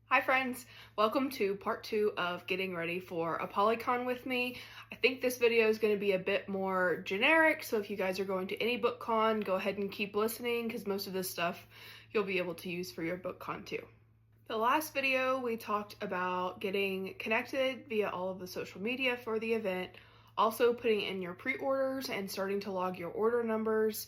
Hi friends, welcome to part 2 of getting ready for Apollycon with me. I think this video is going to be a bit more generic, so if you guys are going to any book con, go ahead and keep listening because most of this stuff you'll be able to use for your book con too. The last video we talked about getting connected via all of the social media for the event, also putting in your pre-orders and starting to log your order numbers.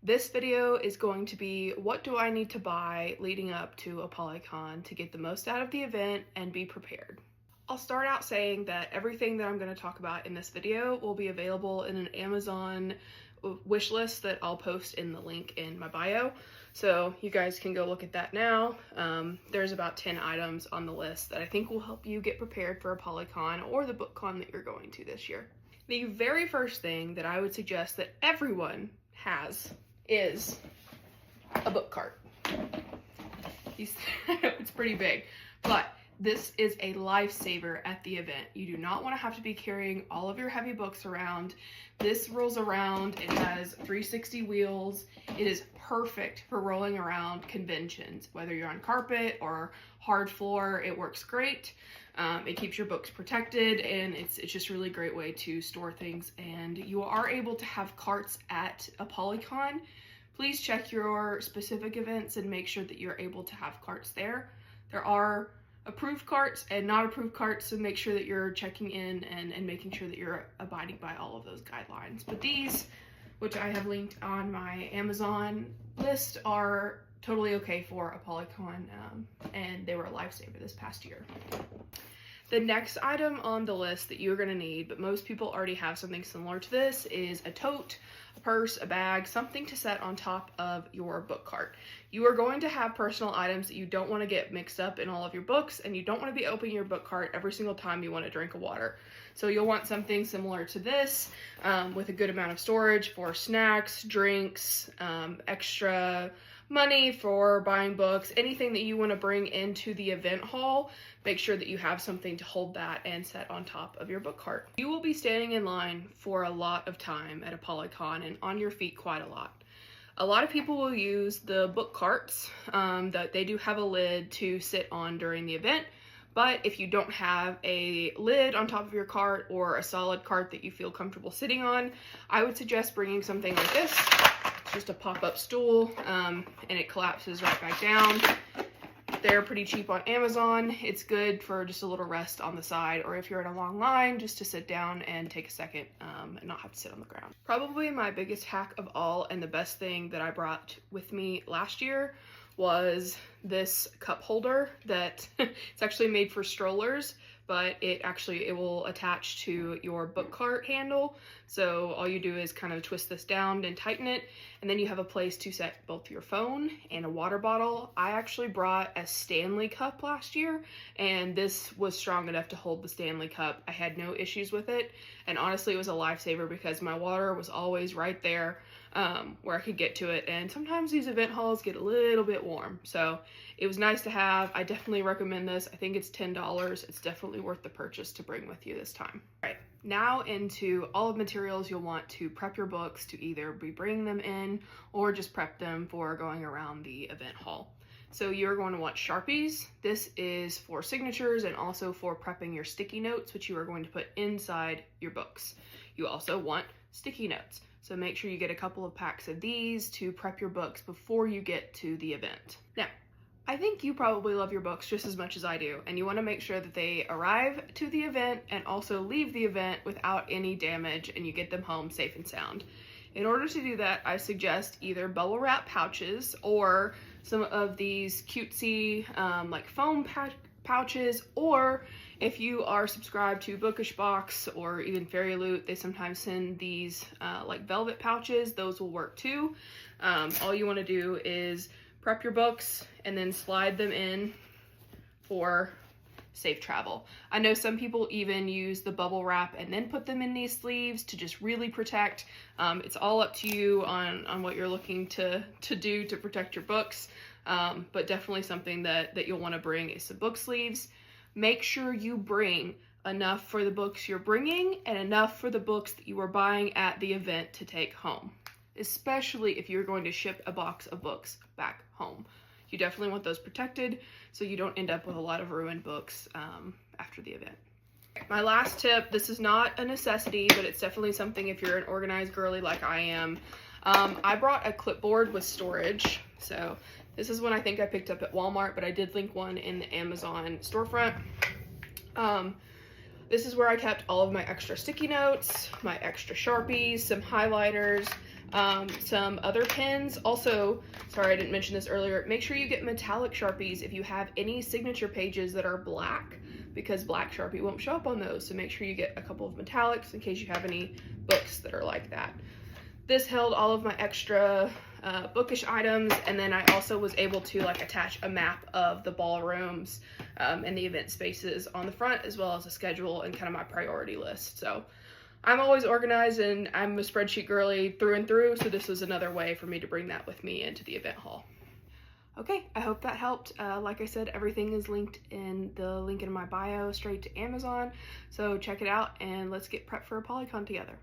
This video is going to be what do I need to buy leading up to Apollycon to get the most out of the event and be prepared. I'll start out saying that everything that I'm going to talk about in this video will be available in an Amazon wish list that I'll post in the link in my bio. So you guys can go look at that now. There's about 10 items on the list that I think will help you get prepared for Apollycon or the book con that you're going to this year. The very first thing that I would suggest that everyone has is a book cart. It's pretty big, but this is a lifesaver at the event. You do not want to have to be carrying all of your heavy books around. This rolls around, it has 360 wheels. It is perfect for rolling around conventions, whether you're on carpet or hard floor, it works great. It keeps your books protected, and it's just a really great way to store things. And you are able to have carts at Apollycon. Please check your specific events and make sure that you're able to have carts there. There are approved carts and not approved carts, so make sure that you're checking in and making sure that you're abiding by all of those guidelines. But these, which I have linked on my Amazon list, are totally okay for Apollycon, and they were a lifesaver this past year. The next item on the list that you're going to need, but most people already have something similar to this, is a tote, a purse, a bag, something to set on top of your book cart. You are going to have personal items that you don't want to get mixed up in all of your books, and you don't want to be opening your book cart every single time you want a drink of water. So you'll want something similar to this, with a good amount of storage for snacks, drinks, extra money for buying books, anything that you want to bring into the event hall. Make sure that you have something to hold that and set on top of your book cart. You will be standing in line for a lot of time at Apollycon and on your feet quite a lot. A lot of people will use the book carts that they do have a lid to sit on during the event. But if you don't have a lid on top of your cart or a solid cart that you feel comfortable sitting on, I would suggest bringing something like this. It's just a pop-up stool, and it collapses right back down. They're pretty cheap on Amazon. It's good for just a little rest on the side, or if you're in a long line, just to sit down and take a second and not have to sit on the ground. Probably my biggest hack of all, and the best thing that I brought with me last year, was this cup holder that it's actually made for strollers, but it will attach to your book cart handle. So all you do is kind of twist this down and tighten it, and then you have a place to set both your phone and a water bottle. I actually brought a Stanley cup last year, and this was strong enough to hold the Stanley cup. I had no issues with it, and honestly it was a lifesaver because my water was always right there where I could get to it, and sometimes these event halls get a little bit warm, so it was nice to have. I definitely recommend this. I think it's $10. It's definitely worth the purchase to bring with you this time. All right, now into all of the materials you'll want to prep your books, to either be bringing them in or just prep them for going around the event hall. So you're going to want Sharpies. This is for signatures and also for prepping your sticky notes, which you are going to put inside your books. You also want sticky notes. So make sure you get a couple of packs of these to prep your books before you get to the event. Now, I think you probably love your books just as much as I do, and you want to make sure that they arrive to the event and also leave the event without any damage, and you get them home safe and sound. In order to do that, I suggest either bubble wrap pouches or some of these cutesy like foam pouches, or if you are subscribed to Bookish Box or even Fairy Loot, they sometimes send these like velvet pouches. Those will work too. All you want to do is prep your books and then slide them in for safe travel. I know some people even use the bubble wrap and then put them in these sleeves to just really protect. It's all up to you on what you're looking to do to protect your books, but definitely something that you'll want to bring is some book sleeves. Make sure you bring enough for the books you're bringing and enough for the books that you are buying at the event to take home, especially if you're going to ship a box of books back home. you definitely want those protected so you don't end up with a lot of ruined books after the event. My last tip, this is not a necessity, but it's definitely something if you're an organized girly like I am. I brought a clipboard with storage. So this is one I think I picked up at Walmart, but I did link one in the Amazon storefront. This is where I kept all of my extra sticky notes, my extra Sharpies, some highlighters, some other pens. Also, sorry I didn't mention this earlier, make sure you get metallic Sharpies if you have any signature pages that are black, because black Sharpie won't show up on those. So make sure you get a couple of metallics in case you have any books that are like that. This held all of my extra bookish items, and then I also was able to like attach a map of the ballrooms and the event spaces on the front, as well as a schedule and kind of my priority list. So I'm always organized and I'm a spreadsheet girly through and through, so this was another way for me to bring that with me into the event hall. Okay, I hope that helped. Like I said, everything is linked in the link in my bio straight to Amazon, so check it out and let's get prepped for Apollycon together.